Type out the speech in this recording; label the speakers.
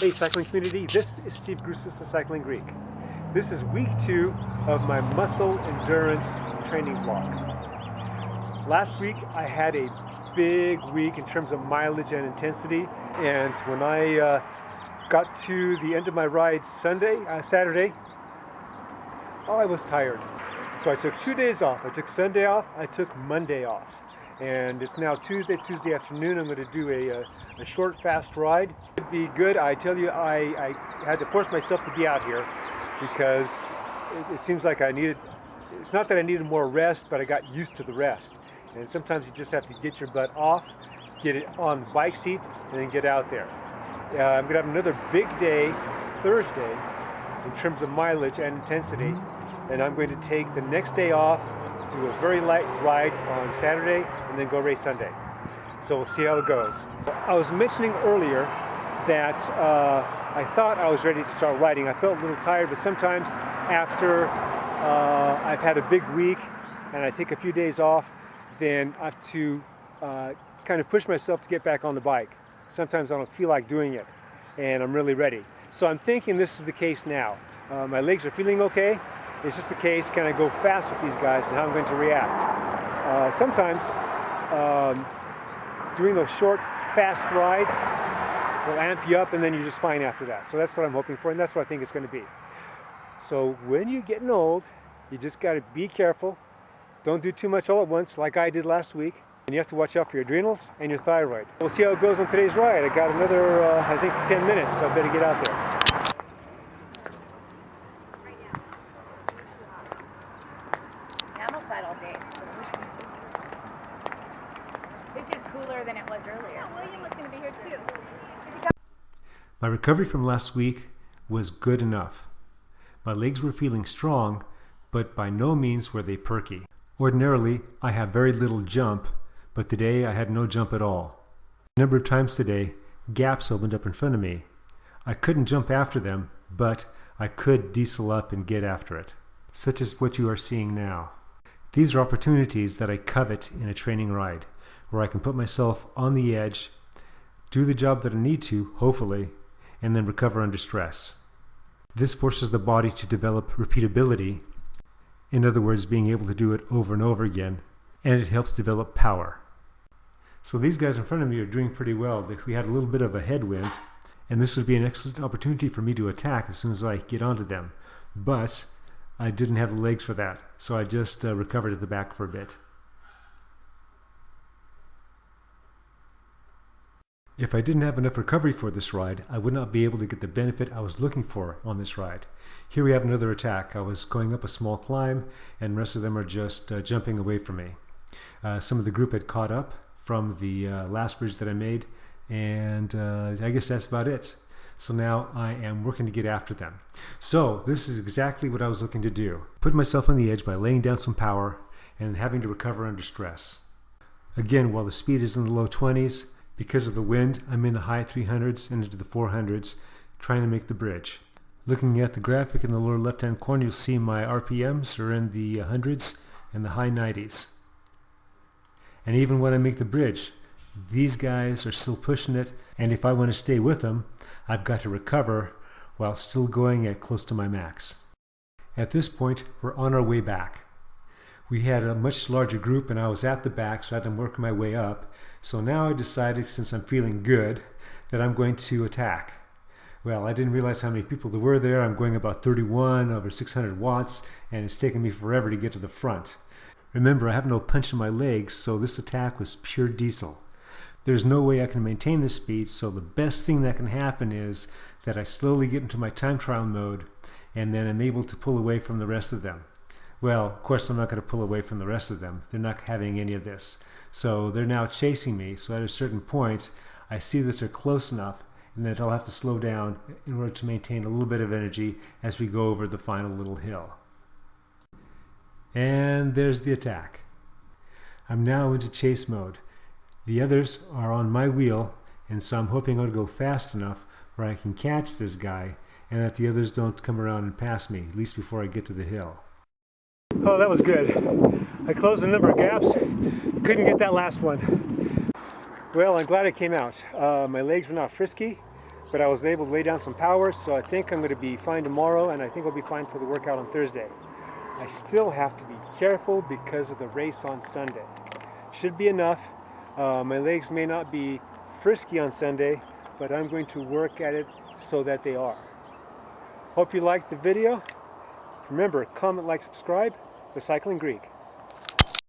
Speaker 1: Hey cycling community, this is Steve Grusis of Cycling Greek. This is week 2 of my muscle endurance training vlog. Last week I had a big week in terms of mileage and intensity, and when I got to the end of my ride Saturday, I was tired. So I took 2 days off. I took Sunday off, I took Monday off. And it's now Tuesday afternoon. I'm going to do a short, fast ride. It'd be good. I tell you, I had to force myself to be out here because it seems like it's not that I needed more rest, but I got used to the rest. And sometimes you just have to get your butt off, get it on the bike seat, and then get out there. I'm going to have another big day, Thursday, in terms of mileage and intensity. And I'm going to take the next day off, do a very light ride on Saturday, and then go race Sunday. So we'll see how it goes. I was mentioning earlier that I thought I was ready to start riding. I felt a little tired, but sometimes after I've had a big week and I take a few days off, then I have to kind of push myself to get back on the bike. Sometimes I don't feel like doing it, and I'm really ready. So I'm thinking this is the case now. My legs are feeling okay. It's just a case, can I go fast with these guys and how I'm going to react. Sometimes doing those short, fast rides will amp you up, and then you're just fine after that. So that's what I'm hoping for, and that's what I think it's going to be. So when you're getting old, you just got to be careful. Don't do too much all at once like I did last week. And you have to watch out for your adrenals and your thyroid. We'll see how it goes on today's ride. I got another, I think, 10 minutes, so I better get out there.
Speaker 2: All day. This is cooler than it was earlier. Yeah, William was going to be here too.
Speaker 1: My recovery from last week was good enough. My legs were feeling strong, but by no means were they perky. Ordinarily, I have very little jump, but today I had no jump at all. A number of times today, gaps opened up in front of me. I couldn't jump after them, but I could diesel up and get after it, such as what you are seeing now. These are opportunities that I covet in a training ride, where I can put myself on the edge, do the job that I need to, hopefully, and then recover under stress. This forces the body to develop repeatability, in other words, being able to do it over and over again, and it helps develop power. So these guys in front of me are doing pretty well. We had a little bit of a headwind, and this would be an excellent opportunity for me to attack as soon as I get onto them. But I didn't have the legs for that, so I just recovered at the back for a bit. If I didn't have enough recovery for this ride, I would not be able to get the benefit I was looking for on this ride. Here we have another attack. I was going up a small climb, and the rest of them are just jumping away from me. Some of the group had caught up from the last bridge that I made, and I guess that's about it. So now I am working to get after them. So this is exactly what I was looking to do. Put myself on the edge by laying down some power and having to recover under stress. Again, while the speed is in the low 20s, because of the wind, I'm in the high 300s and into the 400s, trying to make the bridge. Looking at the graphic in the lower left-hand corner, you'll see my RPMs are in the hundreds and the high 90s. And even when I make the bridge, these guys are still pushing it, and if I want to stay with them, I've got to recover while still going at close to my max. At this point, we're on our way back. We had a much larger group and I was at the back, so I had to work my way up. So now I decided, since I'm feeling good, that I'm going to attack. Well, I didn't realize how many people there were there. I'm going about 31 over 600 watts, and it's taken me forever to get to the front. Remember, I have no punch in my legs, so this attack was pure diesel. There's no way I can maintain this speed, so the best thing that can happen is that I slowly get into my time trial mode, and then I'm able to pull away from the rest of them. Well, of course, I'm not going to pull away from the rest of them. They're not having any of this. So they're now chasing me, so at a certain point, I see that they're close enough, and that I'll have to slow down in order to maintain a little bit of energy as we go over the final little hill. And there's the attack. I'm now into chase mode. The others are on my wheel, and so I'm hoping I'll go fast enough where I can catch this guy and that the others don't come around and pass me, at least before I get to the hill. Oh, that was good. I closed a number of gaps, couldn't get that last one. Well, I'm glad I came out. My legs were not frisky. but I was able to lay down some power, so I think I'm going to be fine tomorrow, and I think I'll be fine for the workout on Thursday. I still have to be careful because of the race on Sunday. Should be enough. My legs may not be frisky on Sunday, but I'm going to work at it so that they are. Hope you liked the video. Remember, comment, like, subscribe. The Cycling Greek.